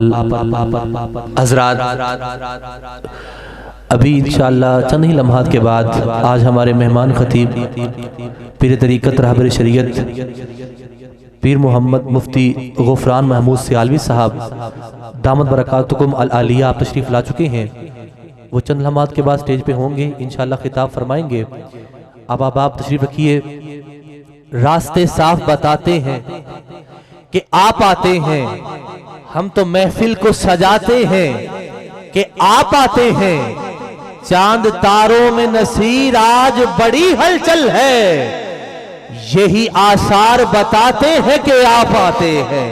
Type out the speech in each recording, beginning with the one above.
हज़रात अभी इंशाअल्लाह चंद ही लम्हात के बाद आज हमारे मेहमान खतीब पीर तरीक़त रहबर शरीयत पीर मोहम्मद मुफ्ती गुफ़रान महमूद सियालवी साहब दामत बरकातुकुम अल आलिया आप तशरीफ़ ला चुके हैं। वो चंद लम्हात के बाद स्टेज पे होंगे, इंशाअल्लाह खिताब फरमाएंगे। अब आप तशरीफ़ रखिए। रास्ते साफ बताते हैं कि आप आते हैं, हम तो महफिल को सजाते हैं कि आप आते हैं। चांद तारों में नसीर आज बड़ी हलचल है, यही आसार बताते हैं कि आप आते हैं,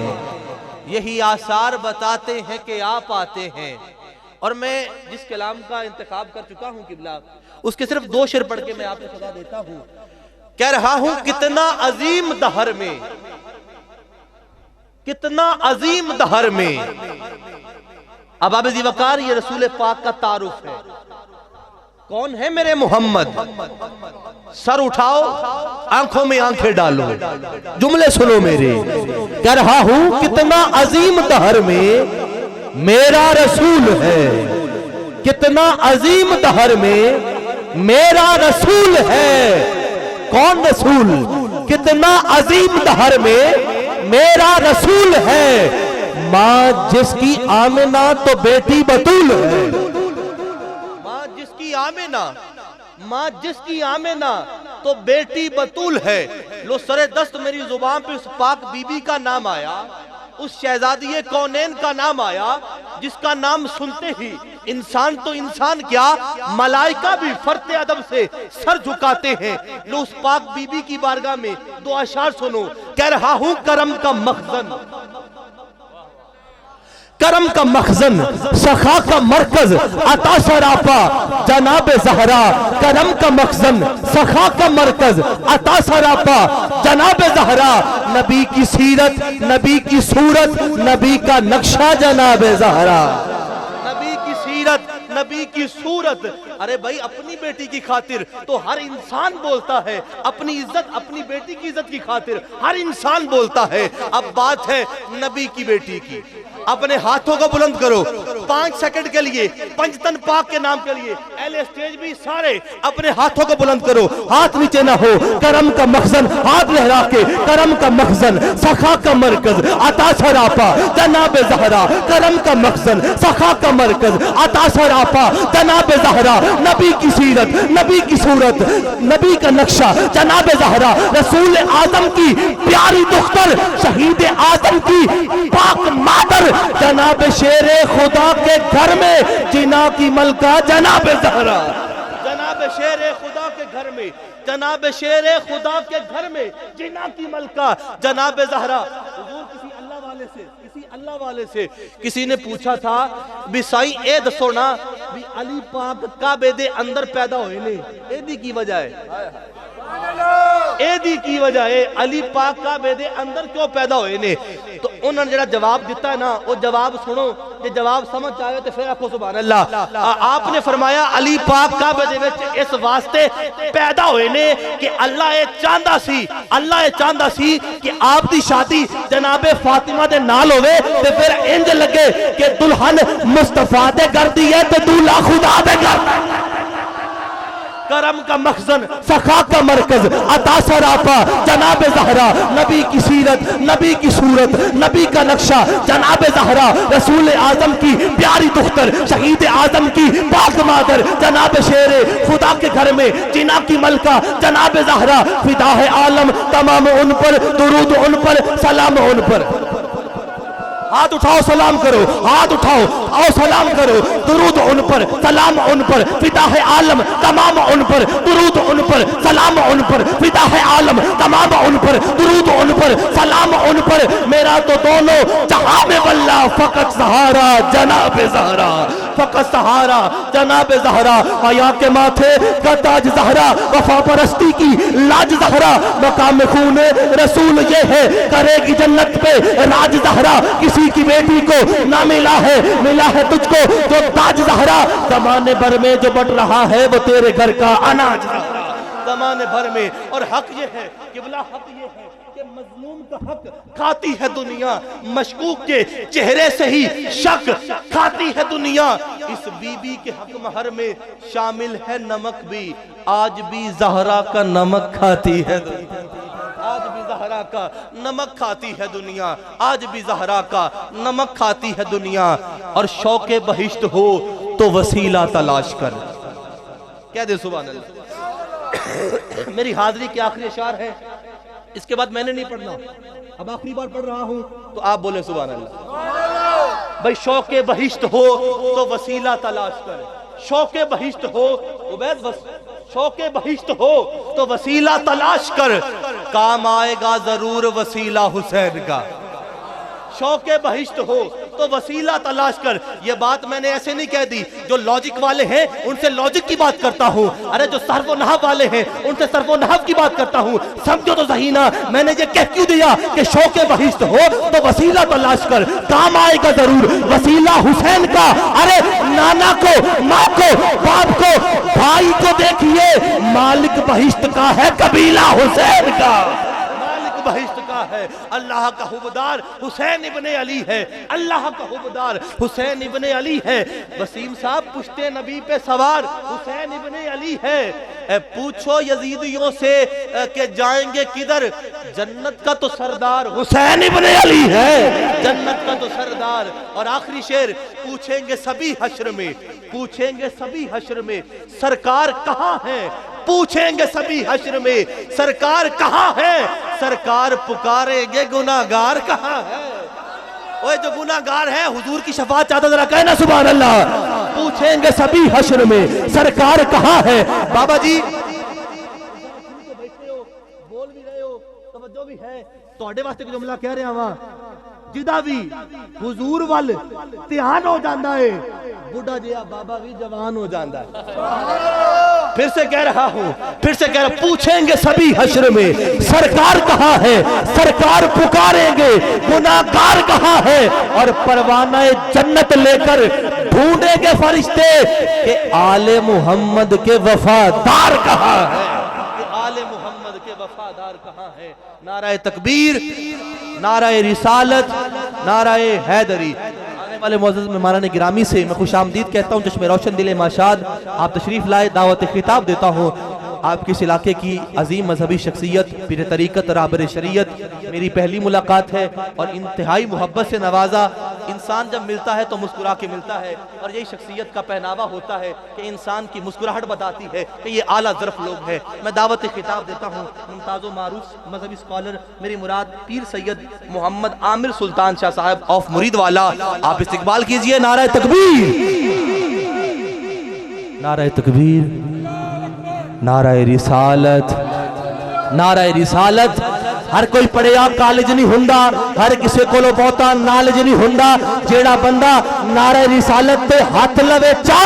यही आसार बताते हैं कि आप आते हैं। और मैं जिस कलाम का इंतखाब कर चुका हूं किबला, उसके सिर्फ 2 शेर पढ़ के मैं आपको सदा देता हूं। कह रहा हूं कितना अजीम दहर में, कितना अजीम दहर में। अब आप वकार ये रसूल पाक का तारुफ है। कौन है मेरे मोहम्मद? सर उठाओ, आंखों में आंखें डालो, जुमले सुनो मेरे। कह रहा हूं कितना अजीम दहर में मेरा रसूल है, कितना अजीम दहर में मेरा रसूल है। कौन रसूल? कितना अजीम दहर में मेरा रसूल है। मां जिसकी आमिना तो बेटी बतूल है, मां जिसकी आमिना, मां जिसकी आमिना तो बेटी बतूल है। लो सरे दस्त मेरी जुबान पे उस पाक बीबी का नाम आया, उस शहजादी कौनैन का नाम आया, जिसका नाम सुनते ही इंसान तो इंसान क्या मलाइका भी फरते अदब से सर झुकाते हैं। लो उस पाक बीबी की बारगाह में 2 अशार सुनो। कह रहा हूं करम का मखजन, करम का मखजन, सखा का मरकज, अता सरापा जनाब ज़हरा। करम का मखजन, सखा का मरकज, अता सरापा जनाब ज़हरा। नबी की सीरत, नबी की सूरत, नबी का नक्शा जनाब ज़हरा। नबी की सीरत, नबी की सूरत। अरे भाई अपनी बेटी की खातिर तो हर इंसान बोलता है, अपनी इज्जत अपनी बेटी की इज्जत की खातिर हर इंसान बोलता है। अब बात है नबी की बेटी की। अपने हाथों को बुलंद करो 5 सेकंड के लिए, पंचतन पाक के नाम के लिए। एले स्टेज भी सारे अपने हाथों को बुलंद करो, हाथ नीचे ना हो। करम का मखजन, हाथ लहरा के। करम का मखजन, सखा का मरकज, अता सरापा जनाब ज़हरा। करम का मखजन, सखा का मरकज, अता सरापा जनाब ज़हरा। नबी की सीरत, नबी की सूरत, नबी का नक्शा जनाब ज़हरा। रसूल आजम की प्यारी दुख्तर, शहीद आजम की पाक मादर, जनाब शेरे खुदा के घर में जिना की मलका जनाब ज़हरा। जनाब शेरे खुदा के घर में, जनाब शेरे खुदा के घर में जिना की मलका जनाब ज़हरा। किसी अल्लाह वाले से, किसी अल्लाह वाले से किसी ने पूछा था भी साई ए दसो ना भी अली पाक काबे दे अंदर पैदा होए ने, एदी की वजह है, एदी की वजह है अली पाक काबे दे अंदर क्यों पैदा होए ने। तो उन्होंने जरा जवाब दिता है ना, वो जवाब सुनो। जे जवाब समझ आए तो फिर आखो सुभान अल्लाह। आपने फरमाया अली पाक काबे दे विच इस वास्ते पैदा होए ने कि अल्लाह ये चाहता सी, अल्लाह ये चाहता सी कि आप दी शादी जनाबे फातिमा दे नाल होवे ते फिर इंज लगे कि दुल्हन मुस्तफा दे घर दी है ते दूल्हा खुदा दे घर। करम का मखजन, सखा का मरकज, अता सरापा जनाब ज़हरा। नबी की सीरत, नबी की सूरत, नबी का नक्शा जनाब ज़हरा। रसूल आजम की प्यारी दुख्तर, शहीद आजम की पाक मादर, जनाब शेरे खुदा के घर में जिना की मलका जनाब ज़हरा। फिदा है आलम तमाम उन पर, दुरूद उन पर, सलाम उन पर। हाथ उठाओ सलाम करो, हाथ उठाओ आओ सलाम करो। दुरूद उन पर, सलाम उन पर, फिदा है आलम तमाम उन पर, दुरूद उन पर, सलाम उन पर, फिदा है आलम तमाम उन पर, दुरूद उन पर, सलाम उन पर। मेरा तो दोनों जहां में वल्ला फकत सहारा जनाब ज़हरा, फकत सहारा जनाब ज़हरा। हया के माथे का ताज ज़हरा, वफा परस्ती की लाज ज़हरा। मकाम खून रसूल ये है, करेगी जन्नत पे राज ज़हरा। किसी की बेटी को ना मिला है तुझको जो ताज ज़हरा। ज़माने भर में जो बट रहा है वो तेरे घर का अनाज ज़हरा। ज़माने भर में। और हक ये है, किबला हक ये है कि मज़लूम का हक खाती है दुनिया, मशकूक के चेहरे से ही शक खाती है दुनिया। इस बीबी के हक महर में शामिल है नमक भी, आज भी ज़हरा का नमक खाती है दुनिया, आज भी ज़हरा का नमक खाती है दुनिया, आज भी ज़हरा का नमक खाती है दुनिया। और शौके बहिश्त हो तो वसीला तलाश कर। क्या दे सुभान अल्लाह। मेरी हाजिरी के आखिरी अशार है, इसके बाद मैंने नहीं पढ़ना, अब आखिरी बार पढ़ रहा हूं तो आप बोले सुभान अल्लाह। भाई शौके बहिश्त हो तो वसीला तलाश कर, शौके बहिश्त हो उबैद, बस शौके बहिश्त हो तो वसीला तलाश कर, काम आएगा जरूर वसीला हुसैन का। शौके बहिश्त हो तो वसीला तलाश कर। ये बात मैंने ऐसे नहीं कह दी, जो लॉजिक वाले हैं उनसे लॉजिक की बात करता हूँ, अरे जो सर्व नहव वाले हैं उनसे सर्व नहव की बात करता हूँ। समझो तो सही ना, मैंने ये कह क्यों दिया कि शौके बहिश्त हो तो वसीला तलाश कर, काम आएगा जरूर वसीला हुसैन का। अरे नाना को, माँ को, बाप को, भाई को देखिए, मालिक बहिश्त का है कबीला हुसैन का, मालिक बहिश्त का है, अल्लाह का हुबदार हुसैन इब्ने अली है, अल्लाह का हुबदार हुसैन इब्ने अली है। वसीम साहब पुश्ते नबी पे सवार हुसैन इब्ने अली है। पूछो यजीदियों से कि जाएंगे किधर, जन्नत का तो सरदार हुसैन इब्ने अली है, जन्नत का तो सरदार। और आखिरी शेर, पूछेंगे सभी हश्र में, पूछेंगे सभी हश्र में सरकार कहाँ है, पूछेंगे सभी हश्र में सरकार कहाँ है, सरकार पुकारेंगे गुनाहगार कहाँ है। ओए जो गुनाहगार है हुजूर की शफाअत चाहता, जरा कहना सुभान अल्लाह। पूछेंगे सभी हश्र में सरकार कहाँ है। बाबा जी बोल भी रहे हो, तवज्जो भी है, ਤੁਹਾਡੇ ਵਾਸਤੇ ਇੱਕ जुमला कह रहे हैं वहां, जिदा भी हुजूर वाल ध्यान हो जाता है, बुढ़ा जिया बाबा भी जवान हो जाता है। फिर से कह रहा हूं, फिर से कह रहा, पूछेंगे सभी हश्र में सरकार कहाँ है, सरकार पुकारेंगे गुनाहगार कहाँ है। और परवाना जन्नत लेकर ढूंढेंगे फरिश्ते कि आले मोहम्मद के वफादार कहाँ है, आले मोहम्मद के वफादार कहाँ है। नाराए तकबीर, नाराए रिसालत, नाराए हैदरी। आने वाले मुअज़्ज़ज़ मेहमानान गिरामी से मैं खुशामदीद कहता हूँ, चश्मे रोशन दिले माशाद आप तशरीफ लाए, दावत खिताब देता हूँ। आपके इस इलाके की अजीम मजहबी शख्सियत पीर तरीक़त राबर शरीयत मेरी पहली मुलाकात है, और इंतहाई मोहब्बत से नवाजा। इंसान जब मिलता है तो मुस्कुरा के मिलता है, और यही शख्सियत का पहनावा होता है कि इंसान की मुस्कुराहट बताती है कि ये आला ज़र्फ़ लोग हैं। मैं दावत खिताब देता हूँ मुमताज़ मारूफ मजहबी स्कॉलर, मेरी मुराद पीर सैयद मोहम्मद आमिर सुल्तान शाह साहब ऑफ मुरीदवाला। आप इस्तकबाल कीजिए। नाराए तकबीर, नाराए तकबीर, नाराए रिसालत, नाराए रिसालत। हर कोई पढ़िया कॉलेज नहीं हुंदा, हर किसी को बहुता नॉलेज नहीं हुंदा। जेड़ा बंदा नारे रिसालत पे हाथ लवे चा,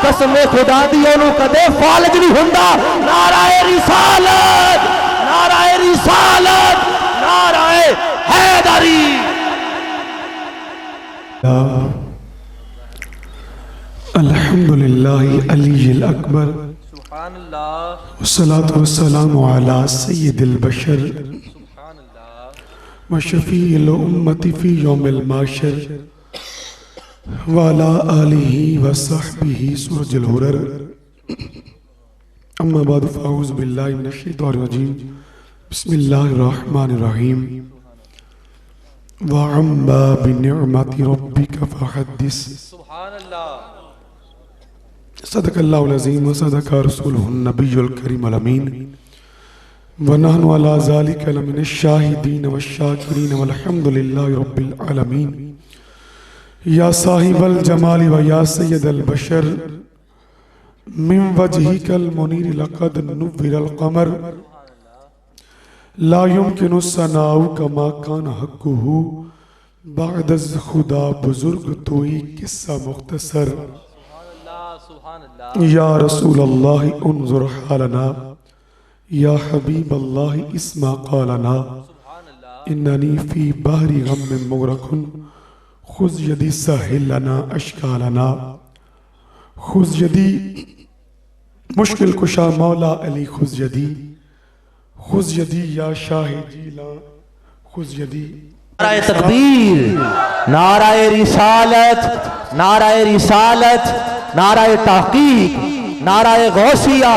कसमे खुदा दी ओनू कदे फालज नहीं हुंदा। नाराए रिसालत, नाराए रिसालत, नाराए हैदरी। अल्हम्दुलिल्लाह अलील अकबर, वस्सलातु वस्सलामु अला सय्यिदिल बशर व शफीइल उम्मति फी यौमिल माशर व अला आलिहि व सहबिहि सुरजुल हुरर। अम्मा बाद फ़अऊज़ु बिल्लाहि मिनश शैतानिर रजीम। बिस्मिल्लाहिर रहमानिर रहीम। व अम्मा बिनिअमति रब्बिका फहद्दिस। सदक़ल्लाहुल अज़ीम व सदक़ रसूलुहुन नबियुल करीमुल अमीन व नहनु अला ज़ालिका लमिनश शाहिदीन व शाकिरीन वल्हम्दुलिल्लाहि रब्बिल आलमीन। या साहिबल जमाली व या सय्यदल बशर मिन वजहिकल मुनीर लक़द नुव्विरल क़मर ला युमकिनु सनाउ कमा कान हक़्क़ुहु बअदज़ खुदा बुज़ुर्ग तोई किस्सा मुख्तसर। या रसूल अल्लाह उन्ज़ुर हालना, या हबीब अल्लाह इस्मा क़ालना, इन्ननी फ़ी बहरी ग़म्मिन मुग़रक़ुन खुज़ यदी सहिल लना अश्कालना। खुज़ यदी मुश्किल कुशा मौला अली खुज़ यदी, खुज़ यदी या शाह जीला, खुज़ यदी। नाराए तकबीर, नाराए रिसालत, नाराए रिसालत, नाराए तहकीक, नाराए गौसिया,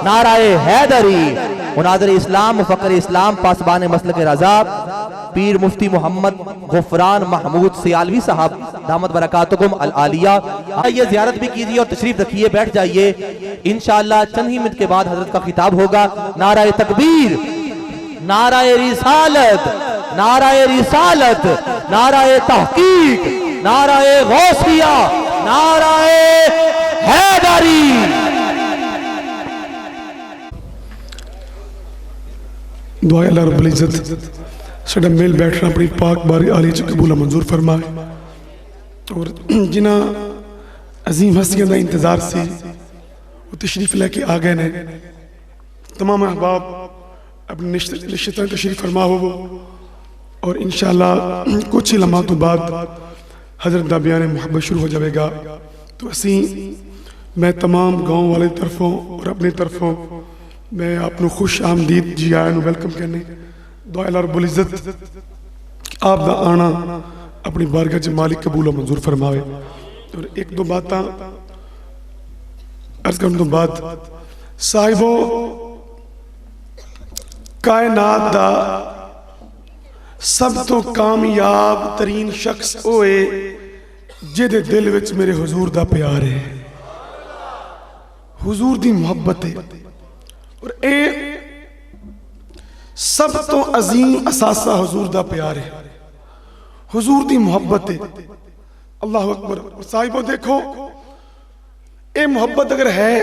नाराए हैदरी। मुनाज़िर इस्लाम, मुफ़क्किर इस्लाम, पासबान मसलक रज़ा, पीर मुफ्ती मोहम्मद गुफरान महमूद सियालवी साहब दामत बरकातुकुम अल आलिया। आइए ज़ियारत भी कीजिए और तशरीफ रखिए, बैठ जाइए। इंशाअल्लाह चंद ही मिनट के बाद हजरत का खिताब होगा। नाराए तकबीर, नाराए रिसालत, नाराए रिसालत, नाराए तहकीक, नाराए गौसिया, नाराए हैदरी। दुआ अल्लाह रब्बुल इज़्ज़त साडा मेल बैठना अपनी पाक बारी आली च कबूल मंजूर फरमाए और जिन्हां अजीम हस्तियों का इंतजार से वो तशरीफ लेके आ गए ने। तमाम अहबाब अपनी निश्चित तशरीफ फरमा हो और इंशाअल्लाह कुछ ही लम्हा तो बाद हजरत दा बयान मुहब्बत शुरू हो जाएगा। तो असी मैं तमाम गाँव वाले तरफों और अपनी तरफों मैं आपको खुश आमदीद जी आया वेलकम करने। दुआ अल्लाह रब्बुल इज़्ज़त आप दा आना अपनी बारगाह च मालिक कबूल और मंजूर फरमावे। और एक दो बात अर्ज करने तो बाद साहिबो, कायनात दा सब तो कामयाब तरीन शख्स होए जिहदे दिल विच मेरे हुजूर दा प्यार है, हुजूर दी मुहब्बत है। और ए सब तो अजीम असासा हुजूर दा प्यार है, हुजूर दी मुहब्बत है। अल्लाह अकबर। साहिबो देखो, ए मुहब्बत अगर है,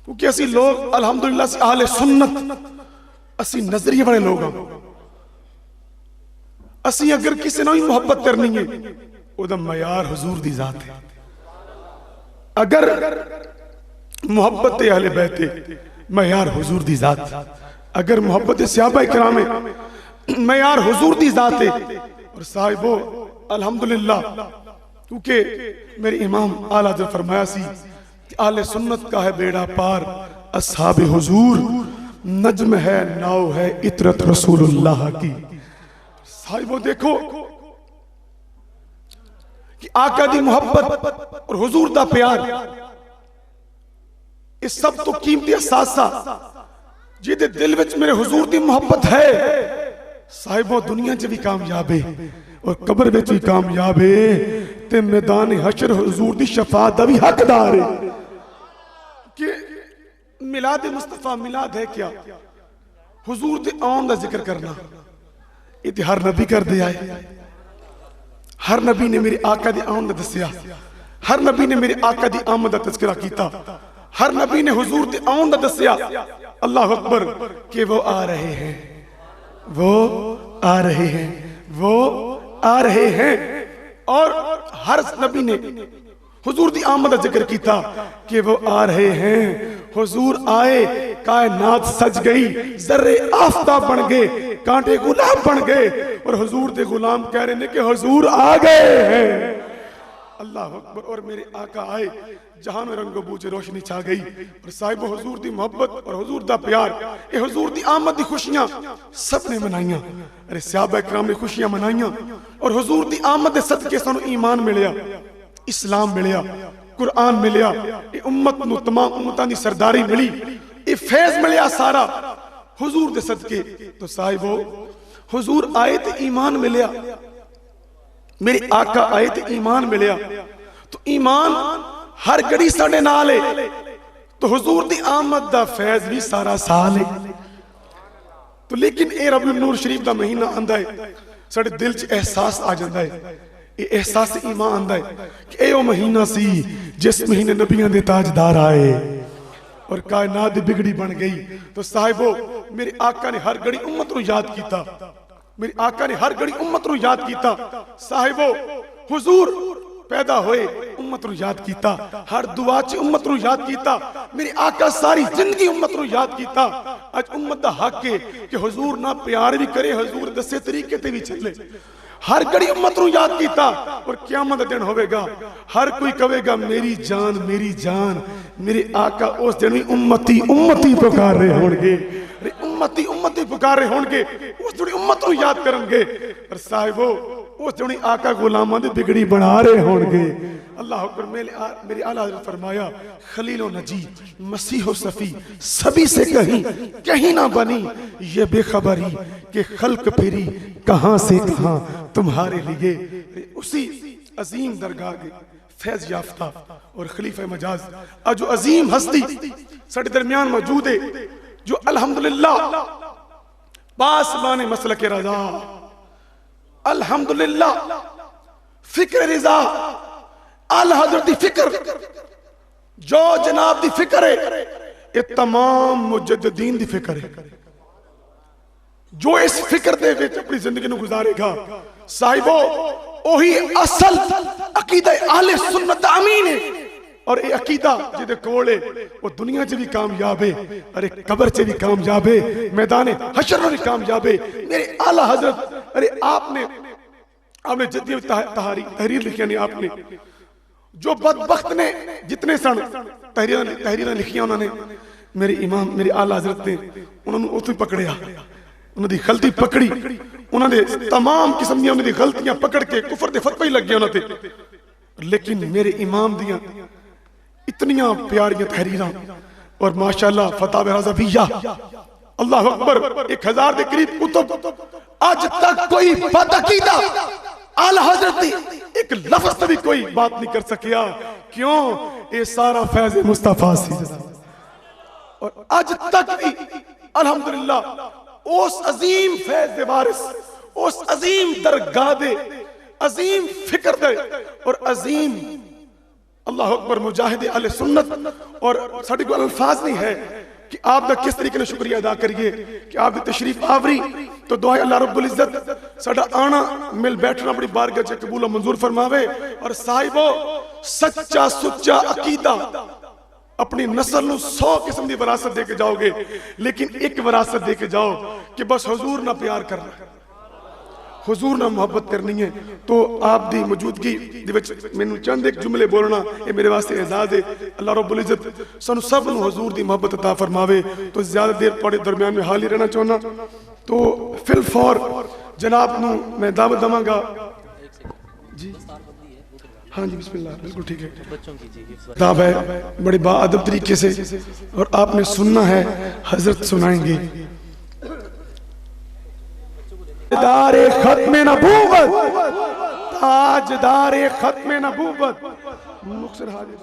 क्योंकि असी लोग अल्हम्दुलिल्लाह से आहले सुन्नत, असी नजरिए वाले लोग हैं। असी अगर किसी ने मुहब्बत करनी है, ओदा मयार हुजूर दी जात है। अगर मुहब्बत अहले बैत है, मयार हुजूर दी जात। अगर मोहब्बत सहाबा किराम है, मयार हुजूर दी जात है। और साहिबो अल्हम्दुलिल्लाह, क्योंकि मेरे इमाम आला जो फरमाया सी कि आले सुन्नत का है बेड़ा पार, असहाब हुजूर नज्म है नाव है इतरत रसूलुल्लाह की। साहिबो देखो कि आका दी मोहब्बत और हुजूर दा प्यार, इस सब तो कीमती असासा जिहदे दिल विच मेरे हुजूर दी मोहब्बत है, साहिबो दुनिया च भी कामयाब है और कब्र विच भी कामयाब है, ते मैदान हशर हुजूर दी शफाअत दा भी हकदार है। कि मिलाद मुस्तफा मिलाद है क्या? हुजूर दे आउण दा जिक्र करना। ये ते हर नबी कर दे आए, हर नबी ने मेरे आका दी आउण दा दस्सिया, हर नबी ने मेरे आका दी आमद दा तज़किरा कीता, हर नबी ने हुजूर दे आउण दा दस्सिया। अल्लाह अकबर कि वो आ रहे हैं, वो आ रहे हैं, वो आ रहे हैं। और हर नबी ने हुजूर दी आमद दा जिक्र कीता कि वो आ रहे हैं। हुजूर आए, कायनात सज गई, जर्रे आफताब बन गए, कांटे गुलाब बन गए और हुजूर दे गुलाम कह रहे हैं कि हुजूर आ गए हैं। अल्लाह अकबर। और मेरे आका आए, जहां में रंगो बूझे रोशनी छा गई। और साहिब हुजूर दी मोहब्बत और हुजूर दा प्यार, ये हुजूर दी आमद दी खुशियां सबने मनाइयां। अरे सहाबा किराम ने खुशियां मनाइयां और हुजूर दी आमद दे सदके सानू ईमान मिलिया, इस्लाम मिलिया, कुरान मिलिया, ये उम्मत नू तमाम उम्मतां दी सरदारी मिली, ये फैज मिलिया सारा हुजूर दे सदके। तो साहिबो हुजूर आए ते ईमान मिलिया, मेरे आका आए ते ईमान मिलिया। तो ईमान हर घड़ी साडे नाल है, तो हुजूर दी आमद दा फैज भी सारा साल है। तो लेकिन ए रबीउल नूर शरीफ दा महीना आंदा है, साडे दिल च एहसास आ जांदा है, ये एहसास ईमान आंदा है कि ए ओ महीना सी जिस महीने नबियां दे ताजदार आए और कायनात दी बिगड़ी बन गई। तो साहिबो मेरे आका ने हर घड़ी उम्मत नू याद कीता, मेरे आका ने हर घड़ी उम्मत नू याद कीता। साहिबो हुजूर पैदा होए, उम्मत नू याद कीता, हर दुआ च उम्मत नू याद कीता। मेरे आका सारी जिंदगी उम्मत नू याद कीता। अज उम्मत दा हक है कि हुजूर ना प्यार भी करे, हुजूर दसे तरीके ते भी चले। हर घड़ी उम्मत नू याद कीता और क़यामत दा दिन होवेगा, हर कोई कहेगा मेरी जान, मेरी जान। मेरे आका उस दिन भी उम्मती उम्मती पुकार रहे होंगे। उम्मती उम्मती पुकार रहे होंगे, उस जुड़ी उम्मत को याद करेंगे। और साहिबो उस जुड़ी आका गुलामां दी बिगड़ी बना रहे होंगे। अल्लाह अकबर। मेरे आला हज़रत फरमाया, खलील व नजी मसीह व सफ़ी सभी से कहीं ना बनी ये बेखबरी कि खल्क फिरी कहां से कहां तुम्हारे लिए। उसी अजीम दरगाह के फैज याफ्ता और खलीफा मजाज आज जो अजीम हस्ती साडे दरमियान मौजूद है, जो अल्हम्दुलिल्लाह पासबान मसलक रज़ा, अल्हम्दुलिल्लाह फिक्र रिज़ा, आला हज़रत दी फिक्र जो जनाब दी फिक्र है, ये तमाम मुजद्दिदीन दी फिक्र है। जो इस फिक्र दे विच अपनी जिंदगी नूं गुजारेगा साहिबो, ओही असल अकीदा आले सुन्नत अमीन है। और ये अकीदा जिहदे कोल है वो दुनिया च भी कामयाब है, अरे कब्र च भी कामयाब है, मैदान हशर में भी कामयाब है। मेरे आला हजरत, अरे आपने जितनी तहरीर लिखी नहीं आपने, जो बदबख्त ने जितने सन तहरीर लिखियां उन्होंने, मेरे इमाम मेरे आला हजरत ने उन्होंने उतों पकड़िया, उन्होंने गलती पकड़ी, उन्होंने तमाम किस्म दी उन्होंने गलतियां पकड़ के कुफर दे फतवे लग गए उन्होंने। लेकिन मेरे इमाम दियां इतनियां प्यारियां तहरीरां और माशाअल्लाह फतावा रज़विया, अल्लाह अकबर, 1000 के करीब कुतुब, आज तक कोई बदअकीदा आला हजरत की एक लफ्ज भी कोई बात नहीं कर सकिया। क्यों? ये सारा फैज़ मुस्तफा सी। और आज तक भी अल्हम्दुलिल्लाह उस अजीम फैज़ दे वारिस, उस अजीम दरगाह दे, अजीम फिक्र दे और अजीम अल्लाह अकबर मुजाहिद अहले सुन्नत। और साडे कोल अल्फाज नहीं है कि आप दा किस तरीके से शुक्रिया अदा करिए कि आप दी तशरीफ आवरी। तो दुआ अल्लाह रब्बुल इज्जत साडा आना मिल बैठना अपनी बारगाह च कबूल और मंजूर फरमावे। और साहिबो सच्चा सुच्चा अकीदा अपनी नस्ल नूं 100 किस्म की विरासत दे के जाओगे, लेकिन एक विरासत दे के जाओ कि बस हुजूर ना प्यार करना, हुजूर ना मुहब्बत करनी है। तो आप दी मौजूदगी दे विच मैनूं चंद एक जुमले बोलना ये मेरे वास्ते एजाज है। अल्लाह रब्बुल इज्जत सानू सब नूं हुजूर दी मोहब्बत अता फरमावे। तो ज्यादा देर तुहाडे दरमियान में हाल ही रहना चाहना, तो फिल फौर जनाब नूं मैं दावत दवांगा जी। हाँ जी बिस्मिल्लाह, बिल्कुल ठीक है। किताब है बड़े बाअदब तरीके से और आपने सुनना है, हजरत सुनाएंगे। ताजदारे खत्मे नबूवत, ताजदारे खत्मे नबूवत, मुक्सर हाजिर।